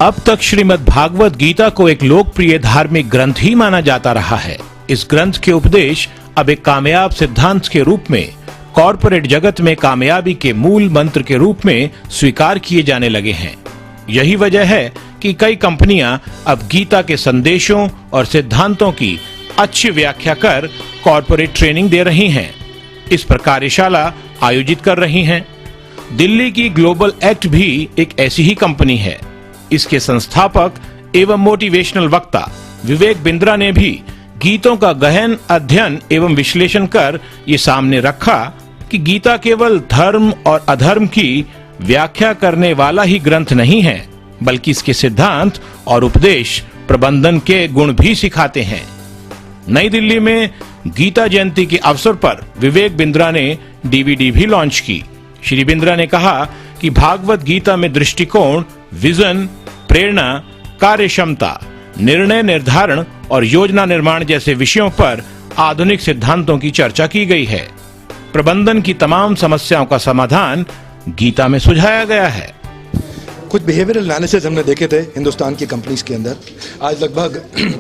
अब तक श्रीमद् भागवत गीता को एक लोकप्रिय धार्मिक ग्रंथ ही माना जाता रहा है। इस ग्रंथ के उपदेश अब एक कामयाब सिद्धांत के रूप में कॉरपोरेट जगत में कामयाबी के मूल मंत्र के रूप में स्वीकार किए जाने लगे हैं। यही वजह है कि कई कंपनियां अब गीता के संदेशों और सिद्धांतों की अच्छी व्याख्या कर कॉरपोरेट ट्रेनिंग दे रही हैं। इस पर कार्यशाला आयोजित कर रही हैं। दिल्ली की ग्लोबल एक्ट भी एक ऐसी ही कंपनी है। इसके संस्थापक एवं मोटिवेशनल वक्ता विवेक बिंद्रा ने भी गीतों का गहन अध्ययन एवं विश्लेषण कर ये सामने रखा कि गीता केवल धर्म और अधर्म की व्याख्या करने वाला ही ग्रंथ नहीं है, बल्कि इसके सिद्धांत और उपदेश प्रबंधन के गुण भी सिखाते हैं। नई दिल्ली में गीता जयंती के अवसर पर विवेक बिंद्रा ने डीवीडी भी लॉन्च की। श्री बिंद्रा ने कहा कि भागवत गीता में दृष्टिकोण, विजन, प्रेरणा, कार्य क्षमता, निर्णय निर्धारण और योजना निर्माण जैसे विषयों पर आधुनिक सिद्धांतों की चर्चा की गई है। प्रबंधन की तमाम समस्याओं का समाधान गीता में सुझाया गया है। कुछ बिहेवियरल एनालिसिस हमने देखे थे हिंदुस्तान की कंपनीज के अंदर। आज लगभग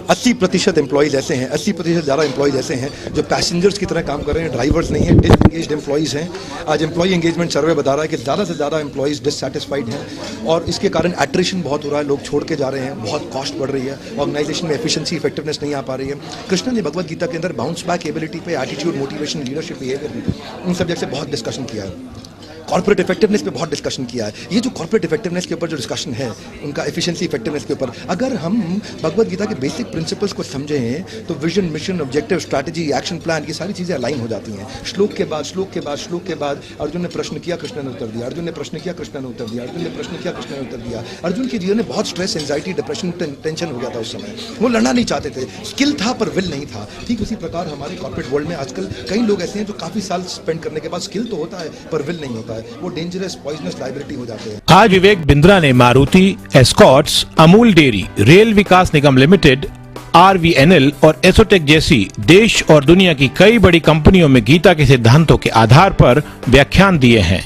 80% एम्प्लॉइज ऐसे हैं, 80% ज़्यादा एम्प्लॉइज ऐसे हैं जो पैसेंजर्स की तरह काम कर रहे हैं, ड्राइवर्स नहीं हैं, डिसएंगेज्ड एम्प्लॉइज हैं। आज एम्प्लॉई एंगेजमेंट सर्वे बता रहा है कि ज़्यादा से ज़्यादा एम्प्लॉइज डिससैटिस्फाइड हैं और इसके कारण एट्रिशन बहुत हो रहा है, लोग छोड़ के जा रहे हैं, बहुत कॉस्ट बढ़ रही है, ऑर्गेनाइजेशन में एफिशिएंसी इफेक्टिवनेस नहीं आ पा रही है। कृष्ण ने भगवत गीता के अंदर बाउंस बैक एबिलिटी पे, एटीट्यूड, मोटिवेशन, लीडरशिप, बिहेवियर, उन सब्जेक्ट से बहुत डिस्कशन किया है। कॉर्पोरेट इफेक्टिवनेस पे बहुत डिस्कशन किया है। ये जो कॉर्पोरेट इफेक्टिवनेस के ऊपर जो डिस्कशन है, उनका एफिशिएंसी इफेक्टिवनेस के ऊपर, अगर हम भगवत गीता के बेसिक प्रिंसिपल्स को समझें तो vision, mission, objective, strategy, action plan, ये सारी चीज़ें अलाइन हो जाती हैं। श्लोक के बाद श्लोक के बाद श्लोक के बाद अर्जुन ने प्रश्न किया, कृष्ण ने उत्तर दिया, अर्जुन ने प्रश्न किया, कृष्ण ने उत्तर दिया, अर्जुन ने प्रश्न किया, कृष्ण ने उत्तर दिया। अर्जुन के जीवन में बहुत स्ट्रेस, एंजाइटी, डिप्रेशन, टेंशन हो गया था उस समय। वो लड़ना नहीं चाहते थे, स्किल था पर विल नहीं था। ठीक उसी प्रकार हमारे कॉर्पोरेट वर्ल्ड में आजकल कई लोग ऐसे हैं जो काफ़ी साल स्पेंड करने के बाद स्किल तो होता है पर विल नहीं होता है, वो डेंजरस पॉइजनस लायबिलिटी हो जाते हैं। आज विवेक बिंद्रा ने Maruti, Escorts, Amul dairy, Rail Vikas Nigam Limited, RVNL और एसोटेक जैसी देश और दुनिया की कई बड़ी कंपनियों में गीता के सिद्धांतों के आधार पर व्याख्यान दिए हैं।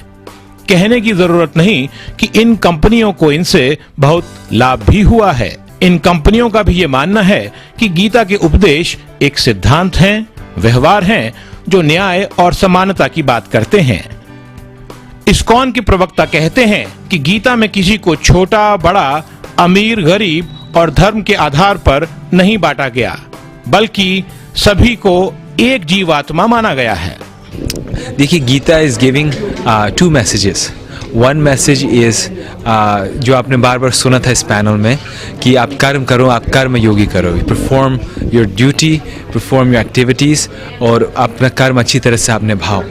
कहने की जरूरत नहीं कि इन कंपनियों को इनसे बहुत लाभ भी हुआ है। इन कंपनियों का भी ये मानना है कि गीता के उपदेश एक सिद्धांत हैं, व्यवहार हैं जो न्याय और समानता की बात करते हैं। इस्कॉन के प्रवक्ता कहते हैं कि गीता में किसी को छोटा, बड़ा, अमीर, गरीब और धर्म के आधार पर नहीं बांटा गया, बल्कि सभी को एक जीवात्मा माना गया है। देखिए, Gita is giving two messages. One message is जो आपने बार बार सुना था इस पैनल में कि आप कर्म करो, आप कर्म योगी करो, perform your duty, perform your activities और अपना कर्म अच्छी तरह से आप निभाओ।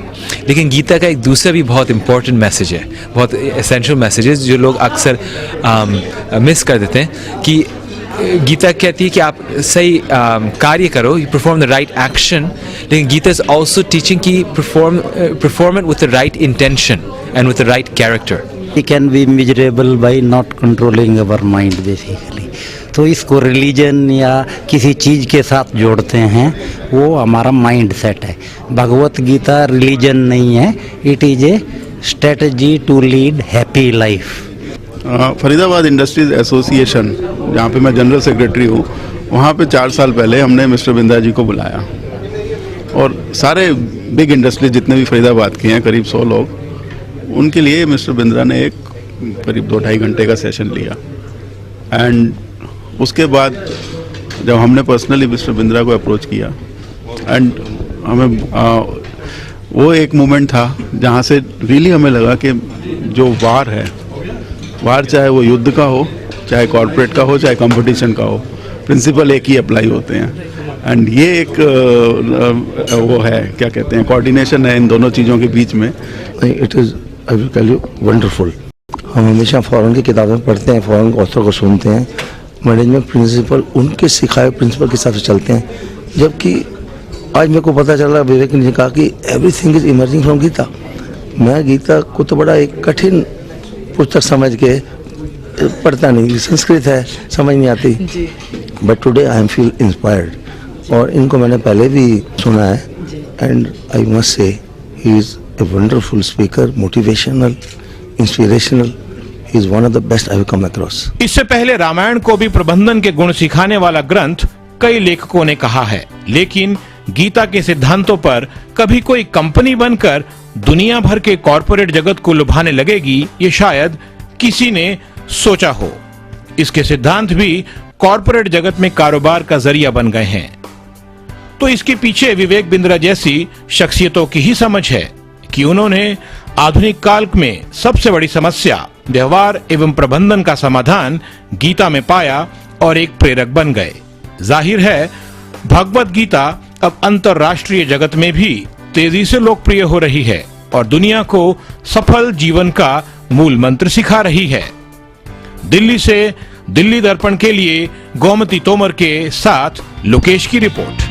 लेकिन गीता का एक दूसरा भी बहुत इंपॉर्टेंट मैसेज है, बहुत एसेंशियल मैसेजेस जो लोग अक्सर मिस कर देते हैं कि गीता कहती है कि आप सही कार्य करो, you perform the right action, लेकिन गीता इज ऑल्सो टीचिंग कि perform it with the right intention and with the right character. We can be miserable by not controlling our mind basically। तो इसको रिलीजन या किसी चीज़ के साथ जोड़ते हैं, वो हमारा माइंड सेट है। भगवत गीता रिलीजन नहीं है, it is a strategy to lead happy life. Faridabad industries association, जहाँ पे मैं जनरल सेक्रेटरी हूँ, वहाँ पे 4 साल पहले हमने मिस्टर बिंद्रा जी को बुलाया और सारे बिग इंडस्ट्रीज जितने भी फरीदाबाद के हैं, करीब 100 लोग, उनके लिए मिस्टर बिंद्रा ने एक करीब 2-2.5 घंटे का सेशन लिया। एंड उसके बाद जब हमने पर्सनली मिस्टर बिंद्रा को अप्रोच किया एंड हमें वो एक मोमेंट था जहाँ से रियली हमें लगा कि जो वार है, वार चाहे वो युद्ध का हो, चाहे कॉर्पोरेट का हो, चाहे कंपटीशन का हो, प्रिंसिपल एक ही अप्लाई होते हैं। एंड ये एक वो है, क्या कहते हैं, कोऑर्डिनेशन है इन दोनों चीज़ों के बीच में। It is, I will tell you, wonderful. हम हमेशा फॉरेन की किताबें पढ़ते हैं, फॉरेन ऑथर को सुनते हैं, मैनेजमेंट प्रिंसिपल उनके सिखाए प्रिंसिपल के हिसाब से चलते हैं, जबकि आज मेरे को पता चला, विवेक ने कहा कि everything is emerging from Gita. मैं गीता को तो बड़ा एक कठिन पुस्तक समझ के पढ़ता नहीं, संस्कृत है, समझ नहीं आती, but today I am feel inspired. और इनको मैंने पहले भी सुना है and I must say he is a wonderful speaker, motivational, inspirational, is one of the best I've come across. इससे पहले रामायण को भी प्रबंधन के गुण सिखाने वाला ग्रंथ कई लेखकों ने कहा है, लेकिन गीता के सिद्धांतों पर कभी कोई कंपनी बनकर दुनिया भर के कॉरपोरेट जगत को लुभाने लगेगी, ये शायद किसी ने सोचा हो। इसके सिद्धांत भी कॉरपोरेट जगत में कारोबार का जरिया बन गए हैं। तो इसके पीछे विवेक बिंद्रा जैसी शख्सियतों की ही समझ है कि उन्होंने आधुनिक काल में सबसे बड़ी समस्या व्यवहार एवं प्रबंधन का समाधान गीता में पाया और एक प्रेरक बन गए। जाहिर है भगवत गीता अब अंतरराष्ट्रीय जगत में भी तेजी से लोकप्रिय हो रही है और दुनिया को सफल जीवन का मूल मंत्र सिखा रही है। दिल्ली से दिल्ली दर्पण के लिए गोमती तोमर के साथ लोकेश की रिपोर्ट।